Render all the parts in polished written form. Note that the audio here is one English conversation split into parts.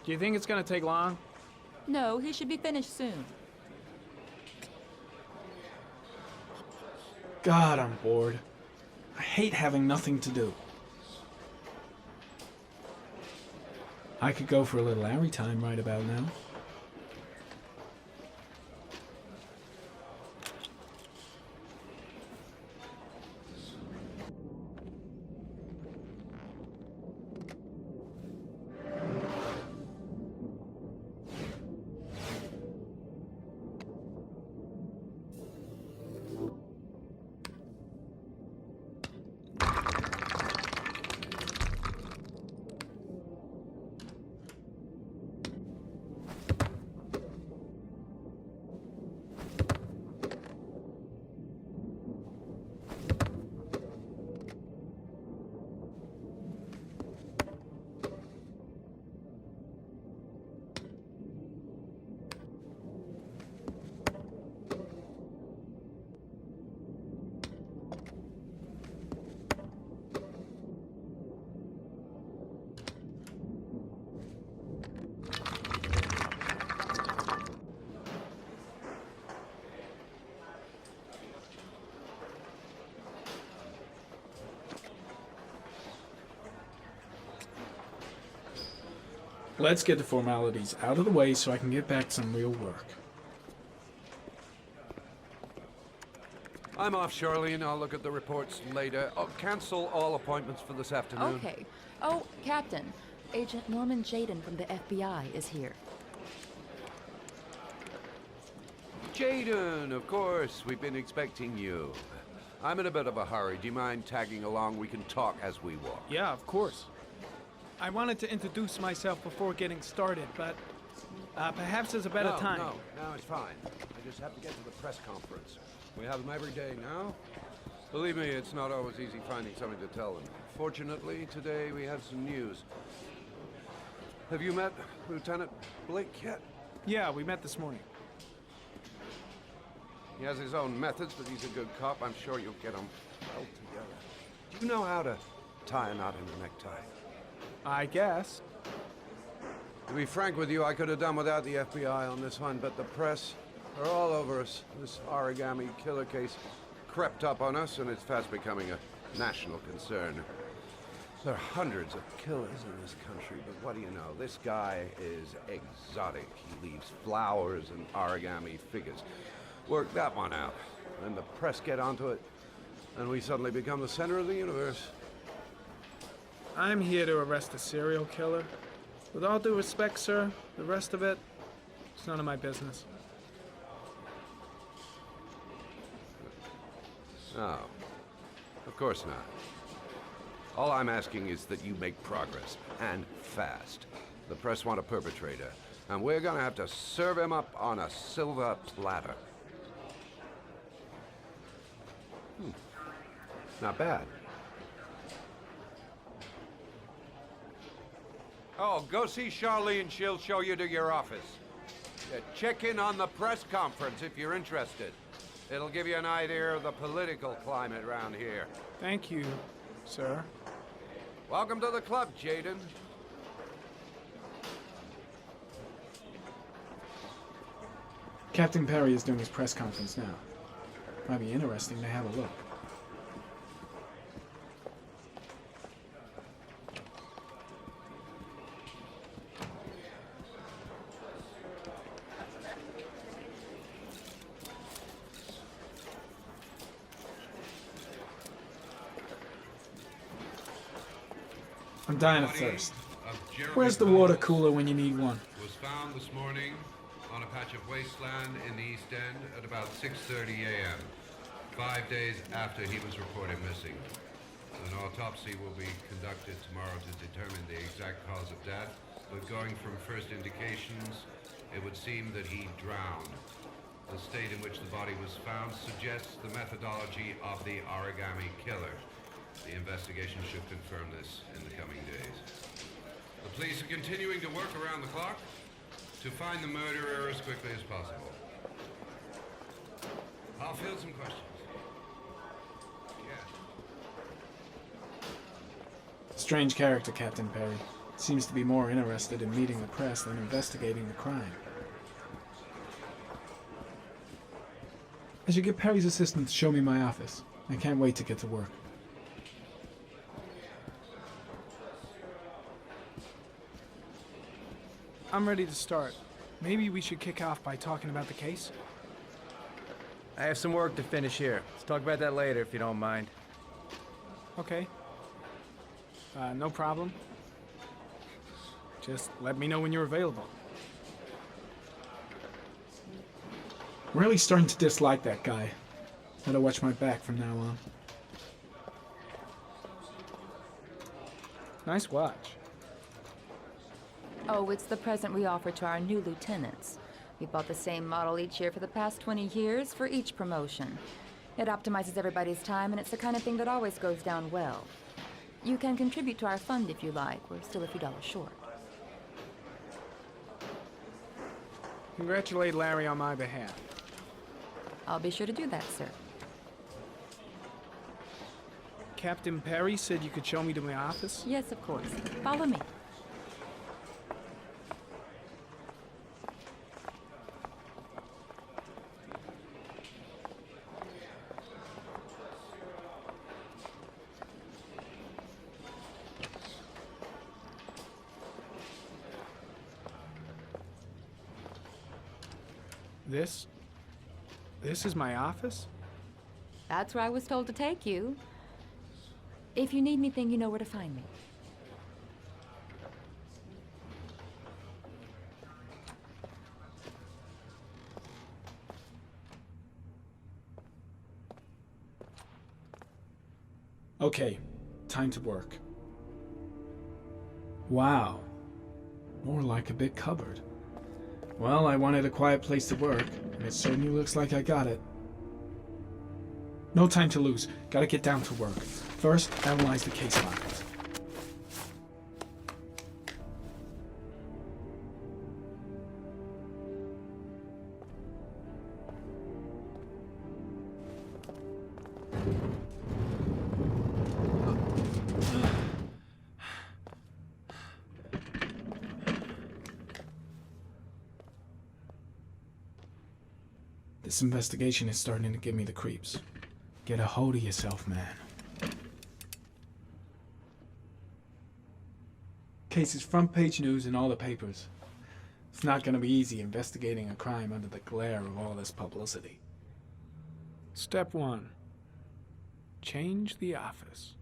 Do you think it's gonna take long? No, he should be finished soon. God, I'm bored. I hate having nothing to do. I could go for a little Larry time right about now. Let's get the formalities out of the way so I can get back to some real work. I'm off, Charlene. I'll look at the reports later. Oh, cancel all appointments for this afternoon. Okay. Oh, Captain. Agent Norman Jaden from the FBI is here. Jaden, of course. We've been expecting you. I'm in a bit of a hurry. Do you mind tagging along? We can talk as we walk. Yeah, of course. I wanted to introduce myself before getting started, but perhaps there's a better time. No, it's fine. I just have to get to the press conference. We have them every day now. Believe me, it's not always easy finding something to tell them. Fortunately, today we have some news. Have you met Lieutenant Blake yet? Yeah, we met this morning. He has his own methods, but he's a good cop. I'm sure you'll get them well together. Do you know how to tie a knot in a necktie? I guess. To be frank with you, I could have done without the FBI on this one, but the press are all over us. This origami killer case crept up on us, and it's fast becoming a national concern. There are hundreds of killers in this country, but what do you know? This guy is exotic. He leaves flowers and origami figures. Work that one out. Then the press get onto it, and we suddenly become the center of the universe. I'm here to arrest a serial killer. With all due respect, sir, the rest of it, it's none of my business. No, of course not. All I'm asking is that you make progress, and fast. The press want a perpetrator, and we're gonna have to serve him up on a silver platter. Not bad. Oh, go see Charlene. She'll show you to your office. Yeah, check in on the press conference if you're interested. It'll give you an idea of the political climate around here. Thank you, sir. Welcome to the club, Jaden. Captain Perry is doing his press conference now. Might be interesting to have a look. I'm dying of thirst. Where's the water cooler when you need one? Was found this morning on a patch of wasteland in the East End at about 6:30 a.m., 5 days after he was reported missing. An autopsy will be conducted tomorrow to determine the exact cause of death, but going from first indications, it would seem that he drowned. The state in which the body was found suggests the methodology of the origami killer. The investigation should confirm this in the coming days. The police are continuing to work around the clock to find the murderer as quickly as possible. I'll field some questions. Yeah. Strange character, Captain Perry. Seems to be more interested in meeting the press than investigating the crime. I should get Perry's assistant to show me my office. I can't wait to get to work. I'm ready to start. Maybe we should kick off by talking about the case? I have some work to finish here. Let's talk about that later if you don't mind. Okay. No problem. Just let me know when you're available. I'm really starting to dislike that guy. Better watch my back from now on. Nice watch. Oh, it's the present we offer to our new lieutenants. We bought the same model each year for the past 20 years for each promotion. It optimizes everybody's time, and it's the kind of thing that always goes down well. You can contribute to our fund if you like. We're still a few dollars short. Congratulate Larry on my behalf. I'll be sure to do that, sir. Captain Perry said you could show me to my office? Yes, of course. Follow me. This is my office? That's where I was told to take you. If you need anything, you know where to find me. Okay, time to work. Wow. More like a big cupboard. Well, I wanted a quiet place to work, and it certainly looks like I got it. No time to lose. Gotta get down to work. First, analyze the case files. This investigation is starting to give me the creeps. Get a hold of yourself, man. Case is front page news in all the papers. It's not going to be easy investigating a crime under the glare of all this publicity. Step 1. Change the office.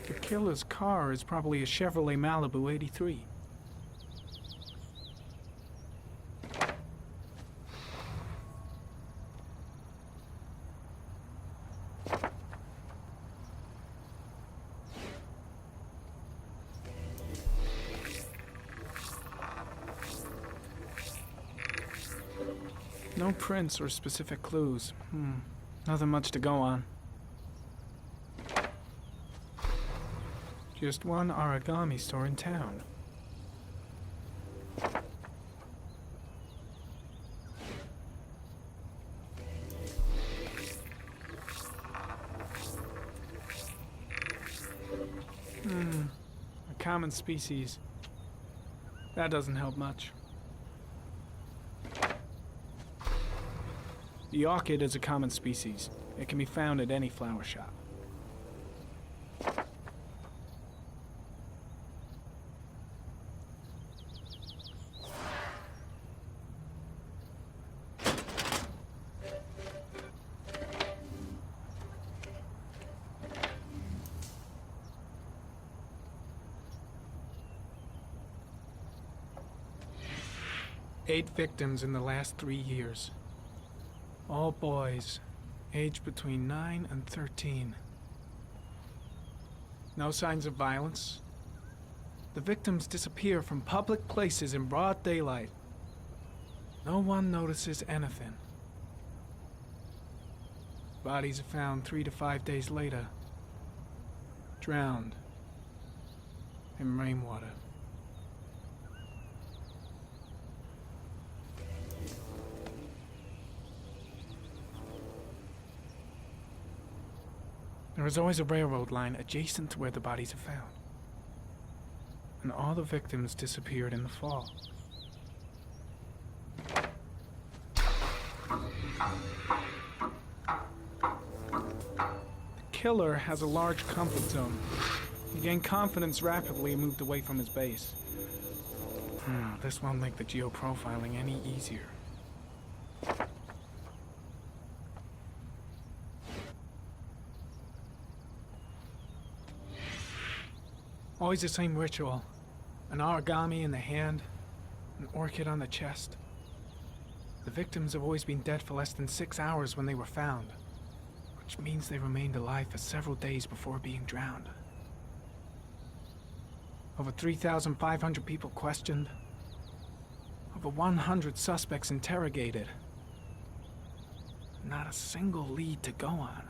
The killer's car is probably a Chevrolet Malibu 83. No prints or specific clues. Nothing much to go on. Just one origami store in town. A common species. That doesn't help much. The orchid is a common species. It can be found at any flower shop. Eight victims in the last 3 years. All boys, aged between 9 and 13. No signs of violence. The victims disappear from public places in broad daylight. No one notices anything. Bodies are found 3 to 5 days later, drowned in rainwater. There is always a railroad line adjacent to where the bodies are found. And all the victims disappeared in the fall. The killer has a large comfort zone. He gained confidence rapidly and moved away from his base. This won't make the geoprofiling any easier. Always the same ritual. An origami in the hand, an orchid on the chest. The victims have always been dead for less than 6 hours when they were found, which means they remained alive for several days before being drowned. Over 3,500 people questioned. Over 100 suspects interrogated. Not a single lead to go on.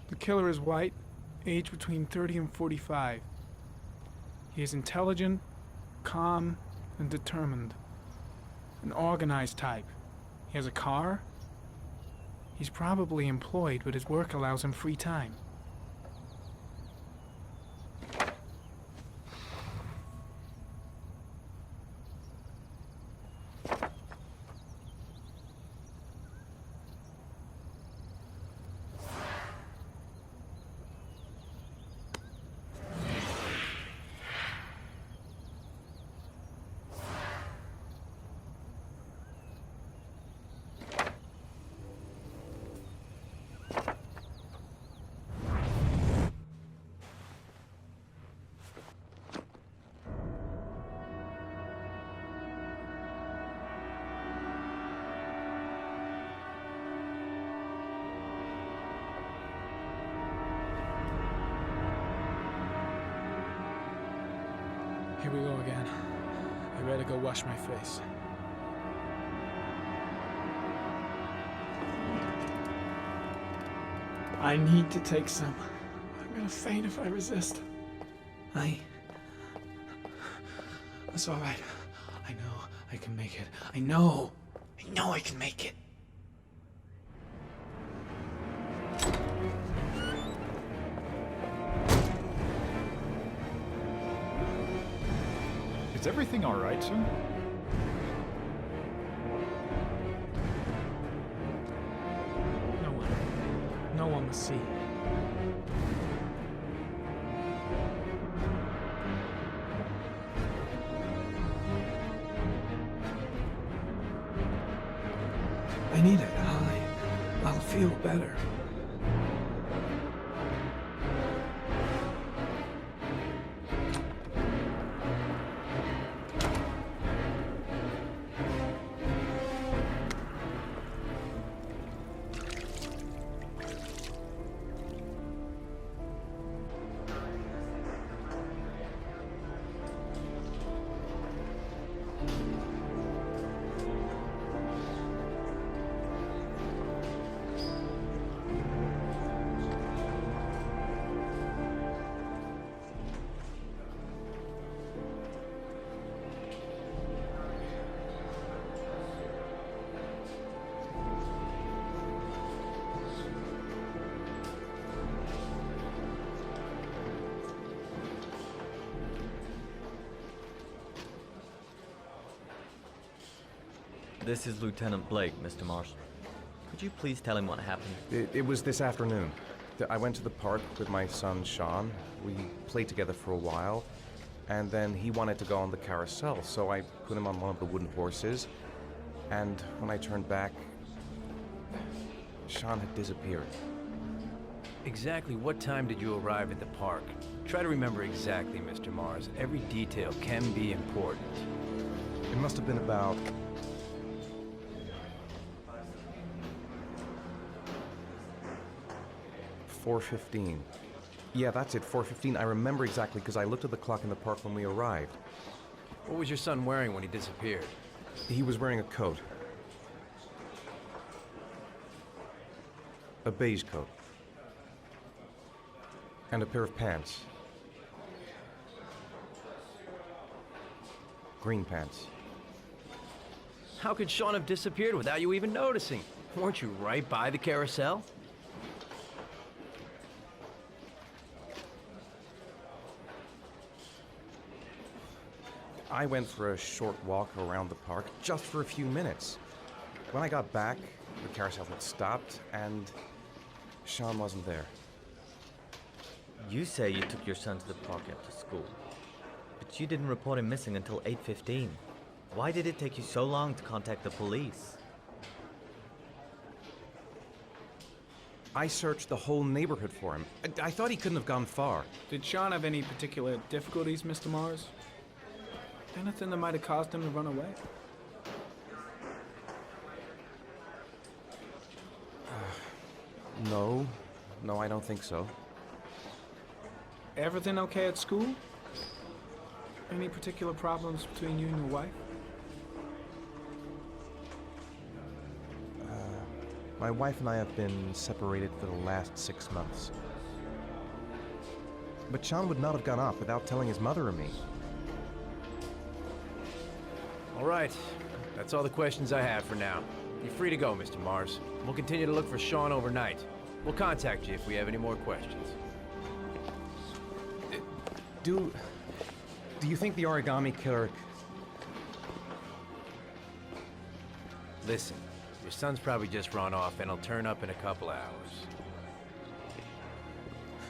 The killer is white, aged between 30 and 45. He is intelligent, calm, and determined. An organized type. He has a car. He's probably employed, but his work allows him free time. Here we go again. I better go wash my face. I need to take some. I'm gonna faint if I resist. It's all right. I know I can make it. I know I can make it. Is everything all right, sir? No one will see. I need it. I'll feel better. This is Lieutenant Blake, Mr. Marsh. Could you please tell him what happened? It was this afternoon. I went to the park with my son, Sean. We played together for a while, and then he wanted to go on the carousel, so I put him on one of the wooden horses, and when I turned back, Sean had disappeared. Exactly what time did you arrive at the park? Try to remember exactly, Mr. Mars. Every detail can be important. It must have been about 4:15. Yeah, that's it, 4:15. I remember exactly because I looked at the clock in the park when we arrived. What was your son wearing when he disappeared? He was wearing a coat. A beige coat. And a pair of pants. Green pants. How could Sean have disappeared without you even noticing? Weren't you right by the carousel? I went for a short walk around the park, just for a few minutes. When I got back, the carousel had stopped, and Sean wasn't there. You say you took your son to the park after school, but you didn't report him missing until 8:15. Why did it take you so long to contact the police? I searched the whole neighborhood for him. I thought he couldn't have gone far. Did Sean have any particular difficulties, Mr. Mars? Anything that might have caused him to run away? No. No, I don't think so. Everything okay at school? Any particular problems between you and your wife? My wife and I have been separated for the last 6 months. But Sean would not have gone off without telling his mother or me. All right. That's all the questions I have for now. You're free to go, Mr. Mars. We'll continue to look for Sean overnight. We'll contact you if we have any more questions. Do you think the origami killer... Listen, your son's probably just run off and he'll turn up in a couple hours.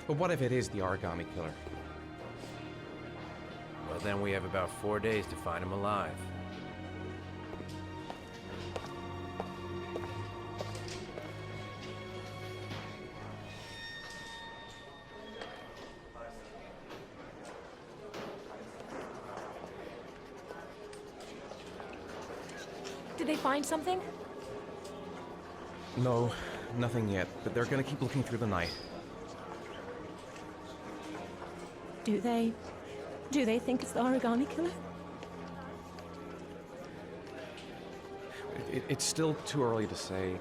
But what if it is the origami killer? Well, then we have about 4 days to find him alive. Did they find something? No, nothing yet, but they're gonna keep looking through the night. Do they think it's the origami killer? It's still too early to say,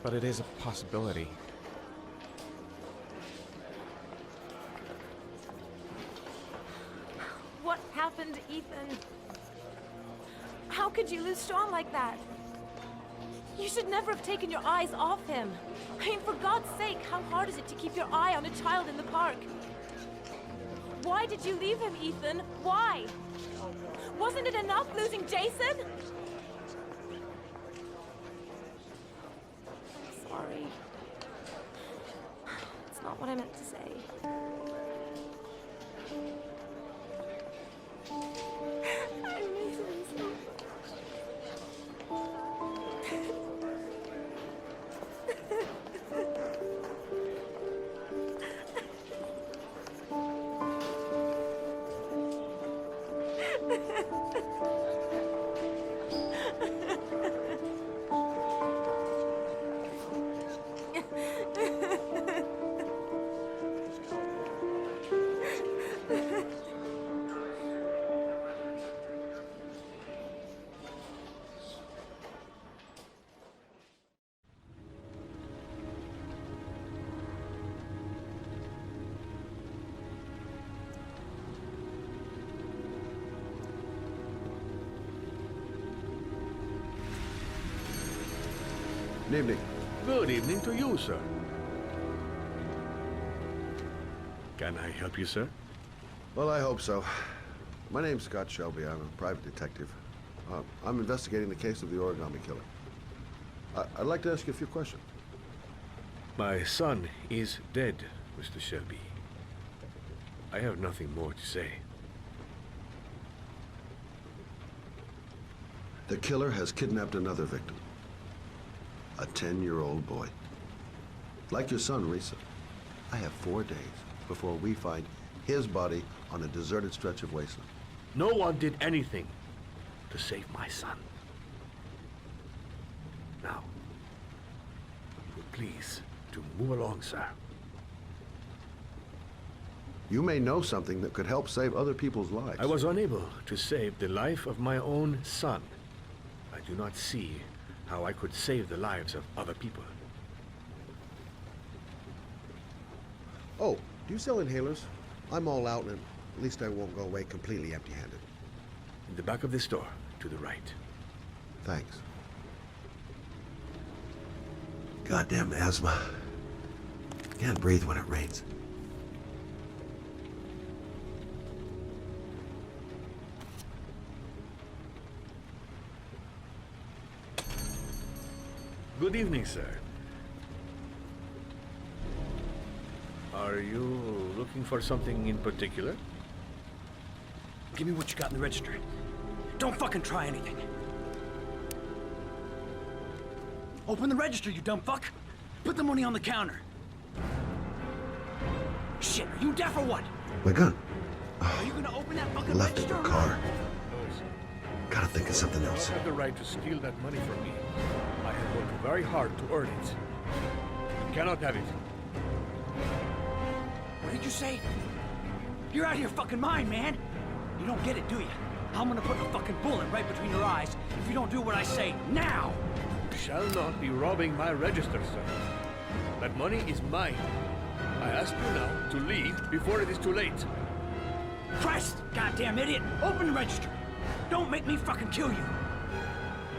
but it is a possibility. What happened, Ethan? How could you lose Sean like that? You should never have taken your eyes off him. I mean, for God's sake, how hard is it to keep your eye on a child in the park? Why did you leave him, Ethan? Why? Wasn't it enough losing Jason? I'm sorry. It's not what I meant to say. I miss him so much. Good evening. Good evening to you, sir. Can I help you, sir? Well, I hope so. My name's Scott Shelby. I'm a private detective. I'm investigating the case of the origami killer. I'd like to ask you a few questions. My son is dead, Mr. Shelby. I have nothing more to say. The killer has kidnapped another victim. A 10-year-old boy. Like your son, Risa. I have 4 days before we find his body on a deserted stretch of wasteland. No one did anything to save my son. Now, you will please to move along, sir. You may know something that could help save other people's lives. I was unable to save the life of my own son. I do not see how I could save the lives of other people. Oh, do you sell inhalers? I'm all out, and at least I won't go away completely empty-handed. In the back of the store, to the right. Thanks. Goddamn asthma. Can't breathe when it rains. Good evening, sir. Are you looking for something in particular? Give me what you got in the register. Don't fucking try anything. Open the register, you dumb fuck. Put the money on the counter. Shit, are you deaf or what? My gun. Are you gonna open that fucking Left it in register? the car. No, sir. Gotta think of something You else. don't have the right to steal that money from me. I have worked very hard to earn it. You cannot have it. What did you say? You're out of your fucking mind, man. You don't get it, do you? I'm gonna put a fucking bullet right between your eyes if you don't do what I say now. You shall not be robbing my register, sir. That money is mine. I ask you now to leave before it is too late. Christ, goddamn idiot! Open the register. Don't make me fucking kill you.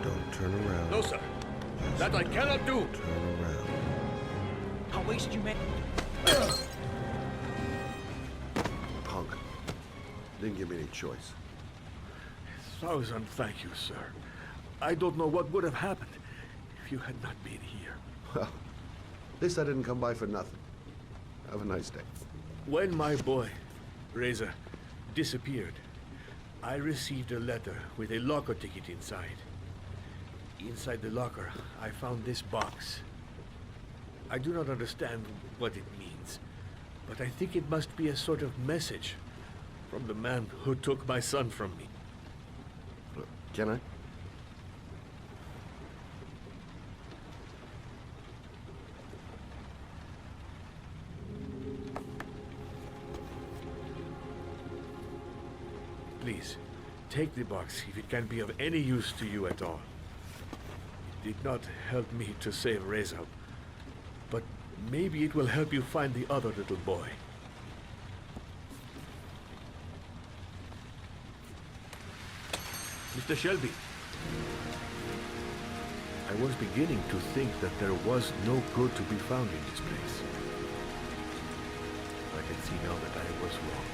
Don't turn around. No, sir. That I cannot do. Turn around. I'll waste you, man. Punk. Didn't give me any choice. 1,000 thank you, sir. I don't know what would have happened if you had not been here. Well, at least I didn't come by for nothing. Have a nice day. When my boy, Reza, disappeared, I received a letter with a locker ticket inside. Inside the locker, I found this box. I do not understand what it means, but I think it must be a sort of message from the man who took my son from me. Can I? Please, take the box if it can be of any use to you at all. It did not help me to save Reza, but maybe it will help you find the other little boy. Mr. Shelby, I was beginning to think that there was no good to be found in this place. I can see now that I was wrong.